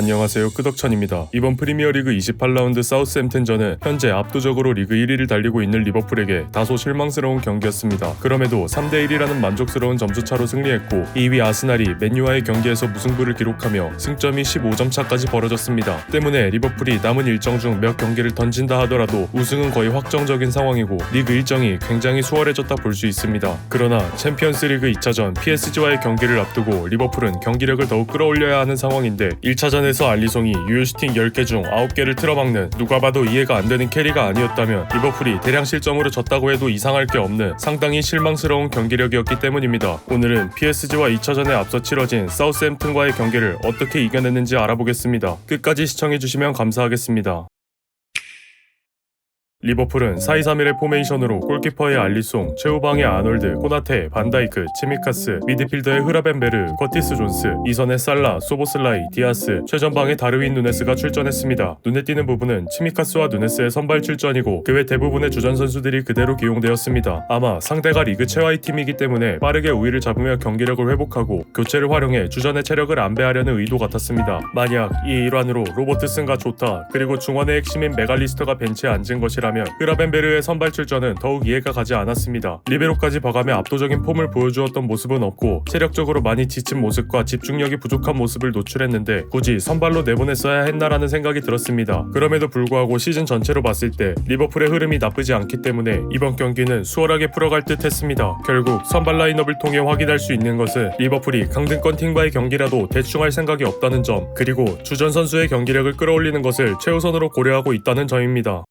안녕하세요, 끄덕천입니다. 이번 프리미어리그 28라운드 사우스햄튼전은 현재 압도적으로 리그 1위를 달리고 있는 리버풀에게 다소 실망스러운 경기였습니다. 그럼에도 3대1이라는 만족스러운 점수차로 승리했고 2위 아스날이 맨유와의 경기에서 무승부를 기록하며 승점이 15점 차까지 벌어졌습니다. 때문에 리버풀이 남은 일정 중 몇 경기를 던진다 하더라도 우승은 거의 확정적인 상황이고 리그 일정이 굉장히 수월해졌다 볼 수 있습니다. 그러나 챔피언스리그 2차전 PSG와의 경기를 앞두고 리버풀은 경기력을 더욱 끌어올려야 하는 상황인데 1차전에서 알리송이 유효슈팅 10개 중 9개를 틀어막는 누가 봐도 이해가 안 되는 캐리가 아니었다면 리버풀이 대량 실점으로 졌다고 해도 이상할 게 없는 상당히 실망스러운 경기력이었기 때문입니다. 오늘은 PSG와 2차전에 앞서 치러진 사우스햄튼과의 경기를 어떻게 이겨냈는지 알아보겠습니다. 끝까지 시청해주시면 감사하겠습니다. 리버풀은 4-2-3-1의 포메이션으로 골키퍼의 알리송, 최후방의 아놀드, 코나테, 반다이크, 치미카스, 미드필더의 흐라벤베르, 커티스 존스, 2선의 살라, 소보슬라이, 디아스, 최전방의 다르윈 누네스가 출전했습니다. 눈에 띄는 부분은 치미카스와 누네스의 선발 출전이고 그 외 대부분의 주전 선수들이 그대로 기용되었습니다. 아마 상대가 리그 최하위 팀이기 때문에 빠르게 우위를 잡으며 경기력을 회복하고 교체를 활용해 주전의 체력을 안배하려는 의도 같았습니다. 만약 이 일환으로 로버트슨과 조타 그리고 중원의 핵심인 메갈리스터가 벤치에 앉은 것이라 흐라벤베르의 선발 출전은 더욱 이해가 가지 않았습니다. 리베로까지 봐가며 압도적인 폼을 보여주었던 모습은 없고 체력적으로 많이 지친 모습과 집중력이 부족한 모습을 노출했는데 굳이 선발로 내보냈어야 했나라는 생각이 들었습니다. 그럼에도 불구하고 시즌 전체로 봤을 때 리버풀의 흐름이 나쁘지 않기 때문에 이번 경기는 수월하게 풀어갈 듯 했습니다. 결국 선발 라인업을 통해 확인할 수 있는 것은 리버풀이 강등권 팀과의 경기라도 대충 할 생각이 없다는 점, 그리고 주전 선수의 경기력을 끌어올리는 것을 최우선으로 고려하고 있다는 점입니다.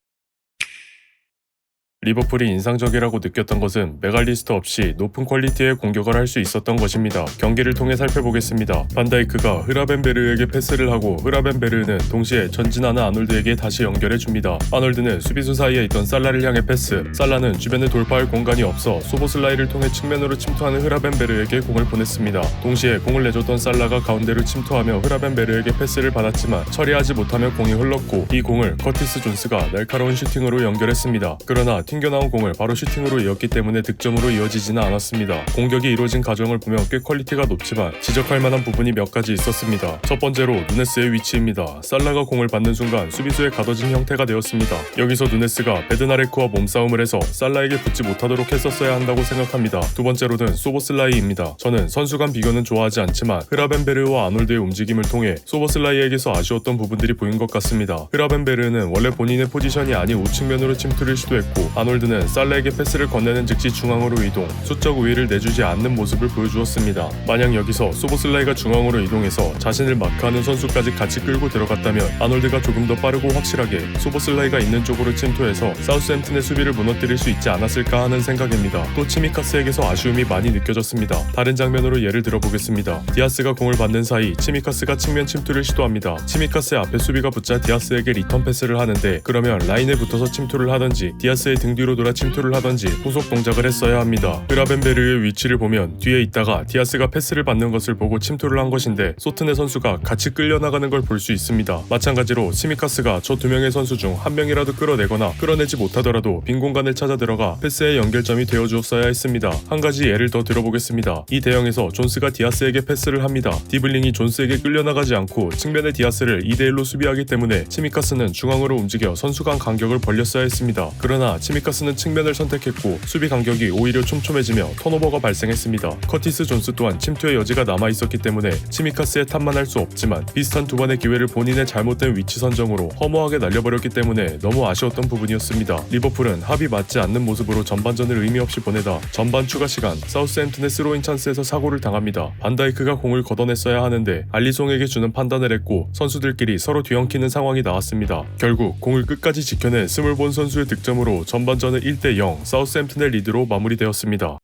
리버풀이 인상적이라고 느꼈던 것은 메갈리스터 없이 높은 퀄리티의 공격을 할 수 있었던 것입니다. 경기를 통해 살펴보겠습니다. 반다이크가 흐라벤베르에게 패스를 하고 흐라벤베르는 동시에 전진하는 아놀드에게 다시 연결해줍니다. 아놀드는 수비수 사이에 있던 살라를 향해 패스, 살라는 주변에 돌파할 공간이 없어 소보슬라이를 통해 측면으로 침투하는 흐라벤베르에게 공을 보냈습니다. 동시에 공을 내줬던 살라가 가운데로 침투하며 흐라벤베르에게 패스를 받았지만 처리하지 못하며 공이 흘렀고 이 공을 커티스 존스가 날카로운 슈팅으로 연결했습니다. 그러나 튕겨나온 공을 바로 슈팅으로 이었기 때문에 득점으로 이어지지는 않았습니다. 공격이 이루어진 과정을 보면 꽤 퀄리티가 높지만 지적할 만한 부분이 몇 가지 있었습니다. 첫 번째로 누네스의 위치입니다. 살라가 공을 받는 순간 수비수에 가둬진 형태가 되었습니다. 여기서 누네스가 베드나레크와 몸싸움을 해서 살라에게 붙지 못하도록 했었어야 한다고 생각합니다. 두 번째로는 소보슬라이입니다. 저는 선수 간 비교는 좋아하지 않지만 흐라벤베르와 아놀드의 움직임을 통해 소보슬라이에게서 아쉬웠던 부분들이 보인 것 같습니다. 흐라벤베르는 원래 본인의 포지션이 아닌 우측면으로 침투를 시도했고 아놀드는 살라에게 패스를 건네는 즉시 중앙으로 이동, 수적 우위를 내주지 않는 모습을 보여주었습니다. 만약 여기서 소보슬라이가 중앙으로 이동해서 자신을 마크하는 선수까지 같이 끌고 들어갔다면 아놀드가 조금 더 빠르고 확실하게 소보슬라이가 있는 쪽으로 침투해서 사우스햄튼의 수비를 무너뜨릴 수 있지 않았을까 하는 생각입니다. 또 치미카스에게서 아쉬움이 많이 느껴졌습니다. 다른 장면으로 예를 들어보겠습니다. 디아스가 공을 받는 사이 치미카스가 측면 침투를 시도합니다. 치미카스의 앞에 수비가 붙자 디아스에게 리턴 패스를 하는데 그러면 라인에 붙어서 침투를 하던지 디아스의 등 뒤로 돌아 침투를 하던지 후속 동작을 했어야 합니다. 흐라벤베르의 위치를 보면 뒤에 있다가 디아스가 패스를 받는 것을 보고 침투를 한 것인데 소트네 선수가 같이 끌려나가는 걸 볼 수 있습니다. 마찬가지로 치미카스가 저 두 명의 선수 중 한 명이라도 끌어내거나 끌어내지 못하더라도 빈 공간을 찾아 들어가 패스의 연결점이 되어주었어야 했습니다. 한 가지 예를 더 들어보겠습니다. 이 대형에서 존스가 디아스에게 패스를 합니다. 디블링이 존스에게 끌려나가지 않고 측면의 디아스를 2대1로 수비하기 때문에 치미카스는 중앙으로 움직여 선수 간 간격을 벌렸어야 했습니다. 그러나 치미카스는 측면을 선택했고 수비 간격이 오히려 촘촘해지며 턴오버가 발생했습니다. 커티스 존스 또한 침투의 여지가 남아있었기 때문에 치미카스의 탓만 할 수 없지만 비슷한 두 번의 기회를 본인의 잘못된 위치 선정으로 허무하게 날려버렸기 때문에 너무 아쉬웠던 부분이었습니다. 리버풀은 합이 맞지 않는 모습으로 전반전을 의미 없이 보내다 전반 추가 시간 사우스햄튼의 스로인 찬스에서 사고를 당합니다. 반다이크가 공을 걷어냈어야 하는데 알리송에게 주는 판단을 했고 선수들끼리 서로 뒤엉키는 상황이 나왔습니다. 결국 공을 끝까지 지켜낸 스물본 선수의 득점으로 전반전은 1대0 사우스햄튼의 리드로 마무리되었습니다.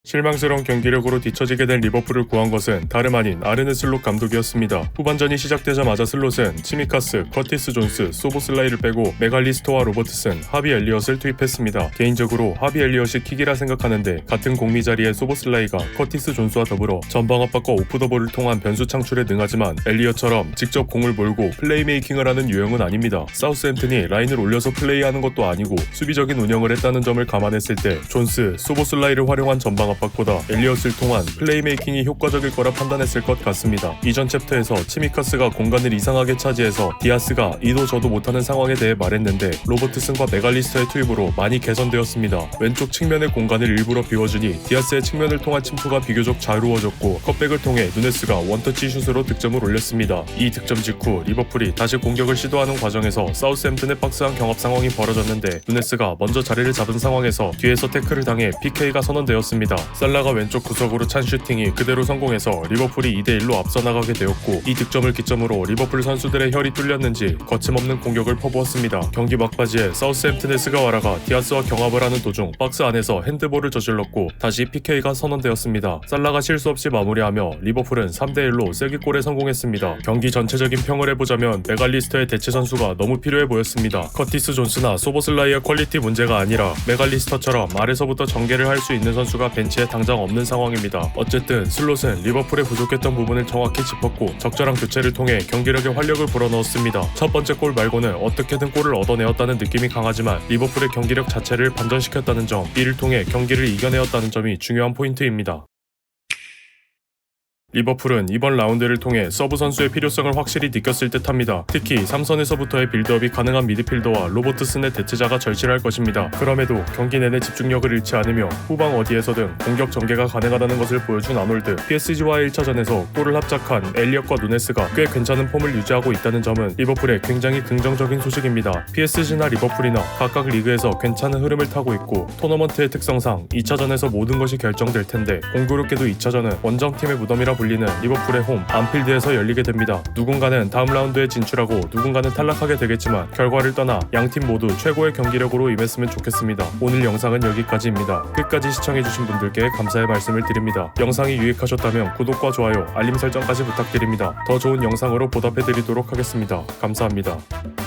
실망스러운 경기력으로 뒤처지게 된 리버풀을 구한 것은 다름 아닌 아르네 슬롯 감독이었습니다. 후반전이 시작되자마자 슬롯은 치미카스, 커티스 존스, 소보슬라이를 빼고 메갈리스터와 로버트슨, 하비 엘리엇을 투입했습니다. 개인적으로 하비 엘리엇이 킥이라 생각하는데 같은 공미 자리에 소보슬라이가 커티스 존스와 더불어 전방 압박과 오프더볼을 통한 변수 창출에 능하지만 엘리엇처럼 직접 공을 몰고 플레이메이킹을 하는 유형은 아닙니다. 사우스햄튼이 라인을 올려서 플레이하는 것도 아니고 수비적인 운영을 했다는 점을 감안했을 때 존스, 소보슬라이를 활용한 전방 압박보다 엘리엇을 통한 플레이메이킹이 효과적일 거라 판단했을 것 같습니다. 이전 챕터에서 치미카스가 공간을 이상하게 차지해서 디아스가 이도 저도 못하는 상황에 대해 말했는데 로버트슨과 메갈리스터의 투입으로 많이 개선되었습니다. 왼쪽 측면의 공간을 일부러 비워주니 디아스의 측면을 통한 침투가 비교적 자유로워졌고 컵백을 통해 누네스가 원터치 슛으로 득점을 올렸습니다. 이 득점 직후 리버풀이 다시 공격을 시도하는 과정에서 사우스햄튼의 박스한 경합 상황이 벌어졌는데 누네스가 먼저 자리를 잡은 상황에서 뒤에서 태클을 당해 PK가 선언되었습니다. 살라가 왼쪽 구석으로 찬 슈팅이 그대로 성공해서 리버풀이 2대1로 앞서 나가게 되었고 이 득점을 기점으로 리버풀 선수들의 혈이 뚫렸는지 거침없는 공격을 퍼부었습니다. 경기 막바지에 사우스햄튼의 스가와라가 디아스와 경합을 하는 도중 박스 안에서 핸드볼을 저질렀고 다시 PK가 선언되었습니다. 살라가 실수 없이 마무리하며 리버풀은 3대1로 쐐기골에 성공했습니다. 경기 전체적인 평을 해보자면 메갈리스터의 대체 선수가 너무 필요해 보였습니다. 커티스 존스나 소보슬라이의 퀄리티 문제가 아니라 메갈리스터처럼 아래서부터 전개를 할 수 있는 선수가 벤치에 당장 없는 상황입니다. 어쨌든 슬롯은 리버풀에 부족했던 부분을 정확히 짚었고 적절한 교체를 통해 경기력에 활력을 불어넣었습니다. 첫 번째 골 말고는 어떻게든 골을 얻어내었다는 느낌이 강하지만 리버풀의 경기력 자체를 반전시켰다는 점, 이를 통해 경기를 이겨내었다는 점이 중요한 포인트입니다. 리버풀은 이번 라운드를 통해 서브 선수의 필요성을 확실히 느꼈을 듯합니다. 특히 3선에서부터의 빌드업이 가능한 미드필더와 로버트슨의 대체자가 절실할 것입니다. 그럼에도 경기 내내 집중력을 잃지 않으며 후방 어디에서든 공격 전개가 가능하다는 것을 보여준 아놀드, PSG와의 1차전에서 골을 합작한 엘리엇과 누네스가 꽤 괜찮은 폼을 유지하고 있다는 점은 리버풀의 굉장히 긍정적인 소식입니다. PSG나 리버풀이나 각각 리그에서 괜찮은 흐름을 타고 있고 토너먼트의 특성상 2차전에서 모든 것이 결정될 텐데 공교롭게도 2차전은 원정팀의 무덤이라 불리는 리버풀의 홈 안필드에서 열리게 됩니다. 누군가는 다음 라운드에 진출하고 누군가는 탈락하게 되겠지만 결과를 떠나 양팀 모두 최고의 경기력으로 임했으면 좋겠습니다. 오늘 영상은 여기까지입니다. 끝까지 시청해주신 분들께 감사의 말씀을 드립니다. 영상이 유익하셨다면 구독과 좋아요, 알림 설정까지 부탁드립니다. 더 좋은 영상으로 보답해드리도록 하겠습니다. 감사합니다.